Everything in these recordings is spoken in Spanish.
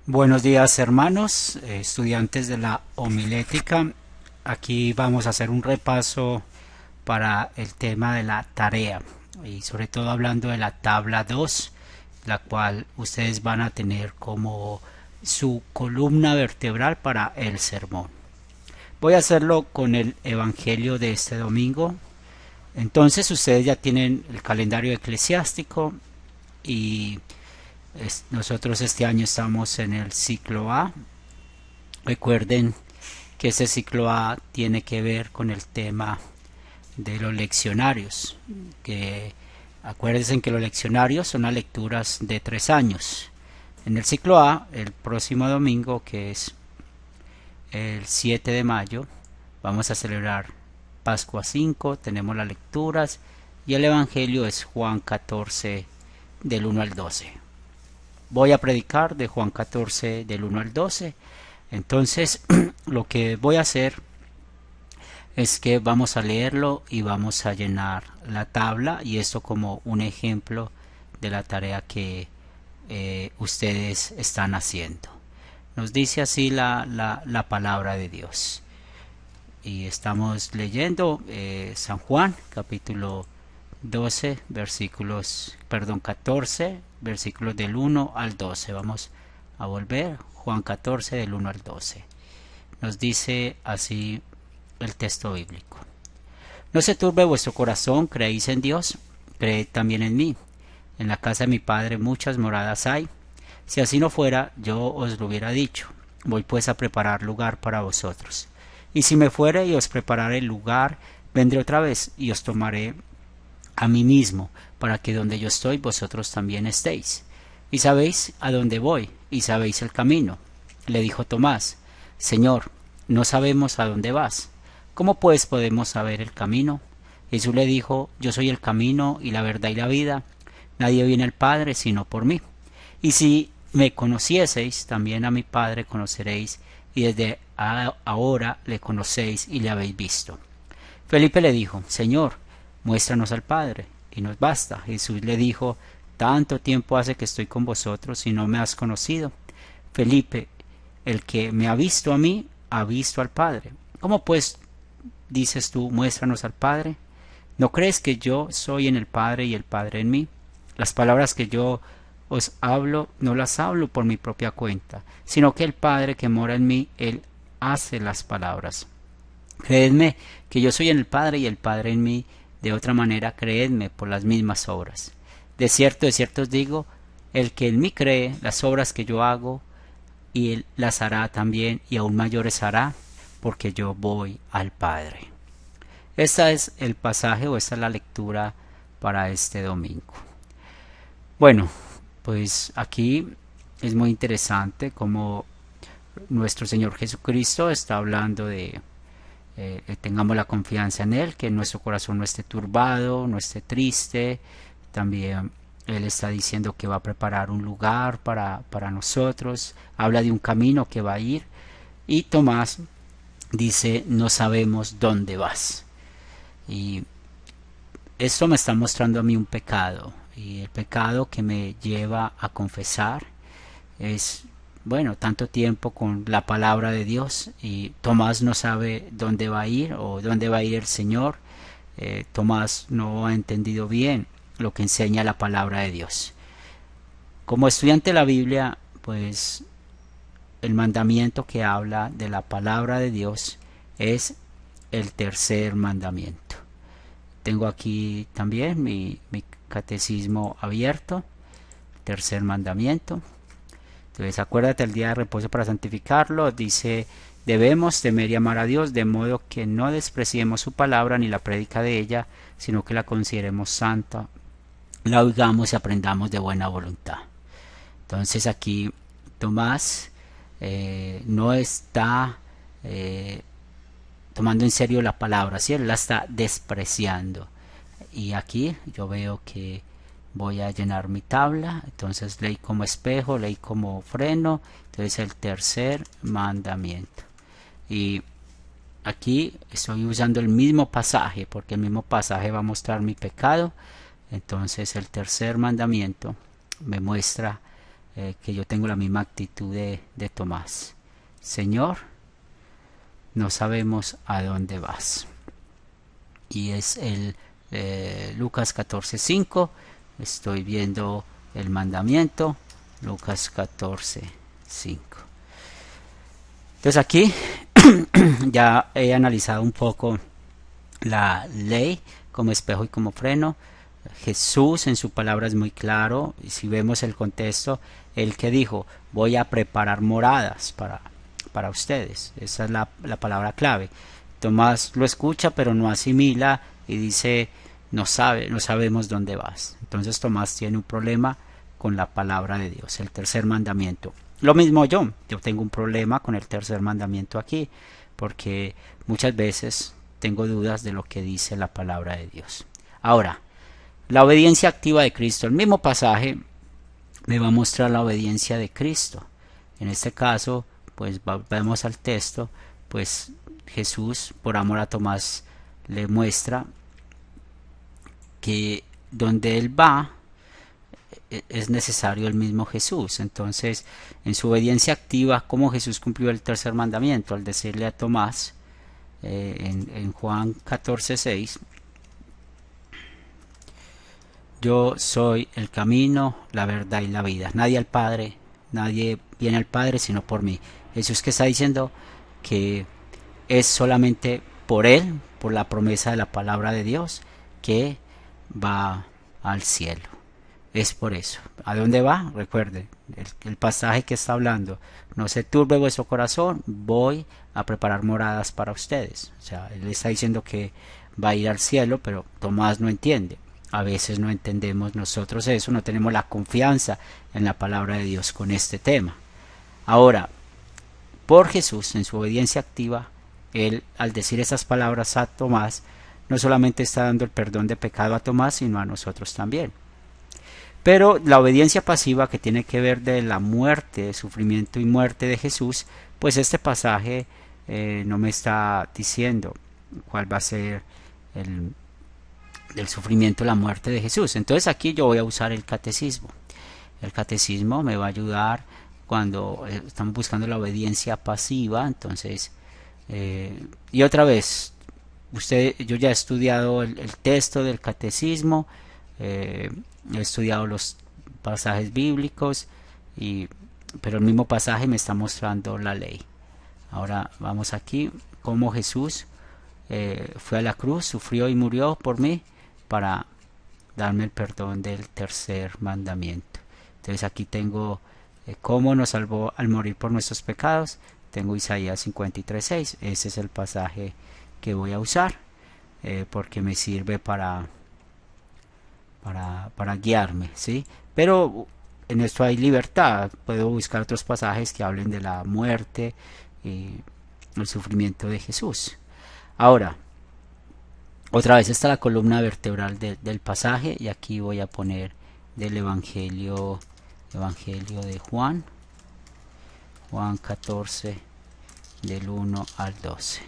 Buenos días hermanos, estudiantes de la homilética. Aquí vamos a hacer un repaso para el tema de la tarea y sobre todo hablando de la tabla 2, la cual ustedes van a tener como su columna vertebral para el sermón. Voy a hacerlo con el Evangelio de este domingo. Entonces ustedes ya tienen el calendario eclesiástico y nosotros este año estamos en el ciclo A. Recuerden que ese ciclo A tiene que ver con el tema de los leccionarios, que acuérdense que los leccionarios son las lecturas de 3 años. En el ciclo A, el próximo domingo, que es el 7 de mayo, vamos a celebrar Pascua 5, tenemos las lecturas y el Evangelio es Juan 14 del 1 al 12. Voy a predicar de Juan 14 del 1 al 12. Entonces lo que voy a hacer es que vamos a leerlo y vamos a llenar la tabla, y esto como un ejemplo de la tarea que ustedes están haciendo. Nos dice así la palabra de Dios. Y estamos leyendo San Juan capítulo 12 14 versículos del 1 al 12. Vamos a volver. Juan 14 del 1 al 12. Nos dice así el texto bíblico: No se turbe vuestro corazón, creéis en Dios, creed también en mí. En la casa de mi Padre muchas moradas hay. Si así no fuera, yo os lo hubiera dicho. Voy pues a preparar lugar para vosotros. Y si me fuere y os prepararé el lugar, vendré otra vez y os tomaré a mí mismo, para que donde yo estoy vosotros también estéis. Y sabéis a dónde voy, y sabéis el camino. Le dijo Tomás: Señor, no sabemos a dónde vas. ¿Cómo pues podemos saber el camino? Jesús le dijo: Yo soy el camino y la verdad y la vida. Nadie viene al Padre sino por mí. Y si me conocieseis, también a mi Padre conoceréis, y desde ahora le conocéis y le habéis visto. Felipe le dijo: Señor, muéstranos al Padre, y nos basta. Jesús le dijo: Tanto tiempo hace que estoy con vosotros y no me has conocido. Felipe, el que me ha visto a mí, ha visto al Padre. ¿Cómo pues dices tú, muéstranos al Padre? ¿No crees que yo soy en el Padre y el Padre en mí? Las palabras que yo os hablo, no las hablo por mi propia cuenta, sino que el Padre que mora en mí, Él hace las palabras. Creedme que yo soy en el Padre y el Padre en mí. De otra manera, creedme por las mismas obras. De cierto os digo, el que en mí cree, las obras que yo hago, y él las hará también, y aún mayores hará, porque yo voy al Padre. Este es el pasaje, o esta es la lectura para este domingo. Bueno, pues aquí es muy interesante como nuestro Señor Jesucristo está hablando de tengamos la confianza en Él, que nuestro corazón no esté turbado, no esté triste. También Él está diciendo que va a preparar un lugar para nosotros, habla de un camino que va a ir, y Tomás dice: no sabemos dónde vas. Y esto me está mostrando a mí un pecado, y el pecado que me lleva a confesar es, bueno, tanto tiempo con la palabra de Dios, y Tomás no sabe dónde va a ir o dónde va a ir el Señor. Tomás no ha entendido bien lo que enseña la palabra de Dios. Como estudiante de la Biblia, pues el mandamiento que habla de la palabra de Dios es el tercer mandamiento. Tengo aquí también mi catecismo abierto, tercer mandamiento. Entonces acuérdate el día de reposo para santificarlo. Dice: debemos temer y amar a Dios, de modo que no despreciemos su palabra ni la prédica de ella, sino que la consideremos santa, la oigamos y aprendamos de buena voluntad. Entonces aquí Tomás no está tomando en serio la palabra, ¿sí? Él la está despreciando. Y aquí yo veo que voy a llenar mi tabla. Entonces leí como espejo, leí como freno. Entonces el tercer mandamiento. Y aquí estoy usando el mismo pasaje, porque el mismo pasaje va a mostrar mi pecado. Entonces el tercer mandamiento me muestra que yo tengo la misma actitud de Tomás. Señor, no sabemos a dónde vas. Y es el Lucas 14:5. Estoy viendo el mandamiento. Lucas 14:5. Entonces aquí ya he analizado un poco la ley como espejo y como freno. Jesús en su palabra es muy claro, y si vemos el contexto, el que dijo, voy a preparar moradas para ustedes. Esa es la palabra clave. Tomás lo escucha pero no asimila y dice, no sabemos dónde vas. Entonces Tomás tiene un problema con la palabra de Dios, el tercer mandamiento. Lo mismo yo tengo un problema con el tercer mandamiento aquí, porque muchas veces tengo dudas de lo que dice la palabra de Dios. Ahora, la obediencia activa de Cristo. El mismo pasaje me va a mostrar la obediencia de Cristo. En este caso, pues vemos al texto, pues Jesús, por amor a Tomás, le muestra que donde él va es necesario el mismo Jesús. Entonces, en su obediencia activa, como Jesús cumplió el tercer mandamiento al decirle a Tomás en Juan 14:6, yo soy el camino, la verdad y la vida. Nadie viene al Padre sino por mí. Jesús que está diciendo que es solamente por Él, por la promesa de la palabra de Dios, que va al cielo. Es por eso. ¿A dónde va? Recuerden, el pasaje que está hablando. No se turbe vuestro corazón, voy a preparar moradas para ustedes. O sea, Él está diciendo que va a ir al cielo, pero Tomás no entiende. A veces no entendemos nosotros eso, no tenemos la confianza en la palabra de Dios con este tema. Ahora, por Jesús, en su obediencia activa, Él, al decir esas palabras a Tomás, no solamente está dando el perdón de pecado a Tomás, sino a nosotros también. Pero la obediencia pasiva, que tiene que ver de la muerte, sufrimiento y muerte de Jesús, pues este pasaje no me está diciendo cuál va a ser el sufrimiento, la muerte de Jesús. Entonces aquí yo voy a usar el catecismo. El catecismo me va a ayudar cuando estamos buscando la obediencia pasiva. Entonces, y otra vez, yo ya he estudiado el texto del catecismo, he estudiado los pasajes bíblicos, pero el mismo pasaje me está mostrando la ley. Ahora vamos aquí, cómo Jesús fue a la cruz, sufrió y murió por mí para darme el perdón del tercer mandamiento. Entonces aquí tengo cómo nos salvó al morir por nuestros pecados. Tengo Isaías 53:6. Ese es el pasaje que voy a usar porque me sirve para guiarme, ¿sí? Pero en esto hay libertad. Puedo buscar otros pasajes que hablen de la muerte y el sufrimiento de Jesús. Ahora, otra vez está la columna vertebral del pasaje, y aquí voy a poner del Evangelio de Juan 14 del 1 al 12.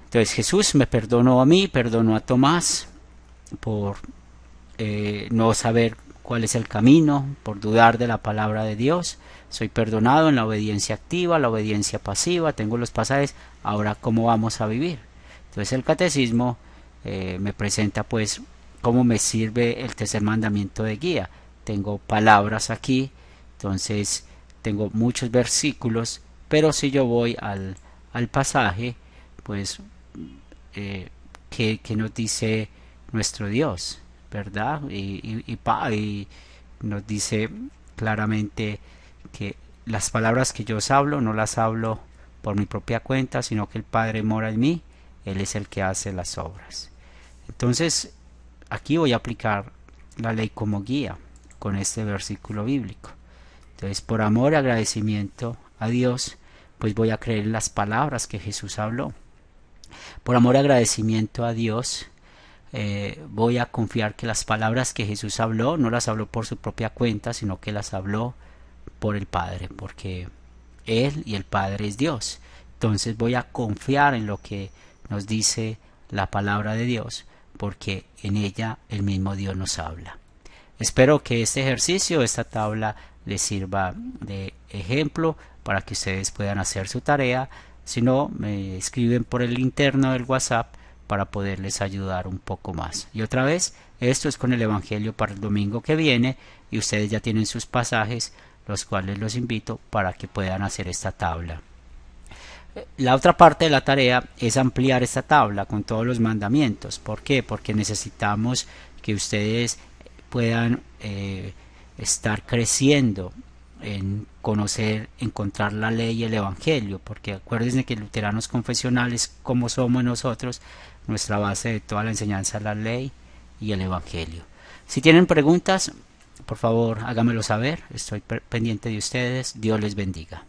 Entonces Jesús me perdonó a mí, perdonó a Tomás por no saber cuál es el camino, por dudar de la palabra de Dios. Soy perdonado en la obediencia activa, la obediencia pasiva, tengo los pasajes. Ahora, ¿cómo vamos a vivir? Entonces el catecismo me presenta pues cómo me sirve el tercer mandamiento de guía. Tengo palabras aquí, entonces tengo muchos versículos, pero si yo voy al pasaje, pues ¿qué nos dice nuestro Dios? ¿Verdad? Y nos dice claramente que las palabras que yo os hablo no las hablo por mi propia cuenta, sino que el Padre mora en mí, Él es el que hace las obras. Entonces aquí voy a aplicar la ley como guía con este versículo bíblico. Entonces, por amor y agradecimiento a Dios, pues voy a creer en las palabras que Jesús habló. Por amor y agradecimiento a Dios, voy a confiar que las palabras que Jesús habló no las habló por su propia cuenta, sino que las habló por el Padre, porque Él y el Padre es Dios. Entonces voy a confiar en lo que nos dice la palabra de Dios, porque en ella el mismo Dios nos habla. Espero que este ejercicio, esta tabla, les sirva de ejemplo para que ustedes puedan hacer su tarea. Si no, me escriben por el interno del WhatsApp para poderles ayudar un poco más. Y otra vez, esto es con el Evangelio para el domingo que viene y ustedes ya tienen sus pasajes, los cuales los invito para que puedan hacer esta tabla. La otra parte de la tarea es ampliar esta tabla con todos los mandamientos. ¿Por qué? Porque necesitamos que ustedes puedan estar creciendo en conocer, encontrar la ley y el evangelio, porque acuérdense que luteranos confesionales, como somos nosotros, nuestra base de toda la enseñanza es la ley y el evangelio. Si tienen preguntas, por favor háganmelo saber, estoy pendiente de ustedes. Dios les bendiga.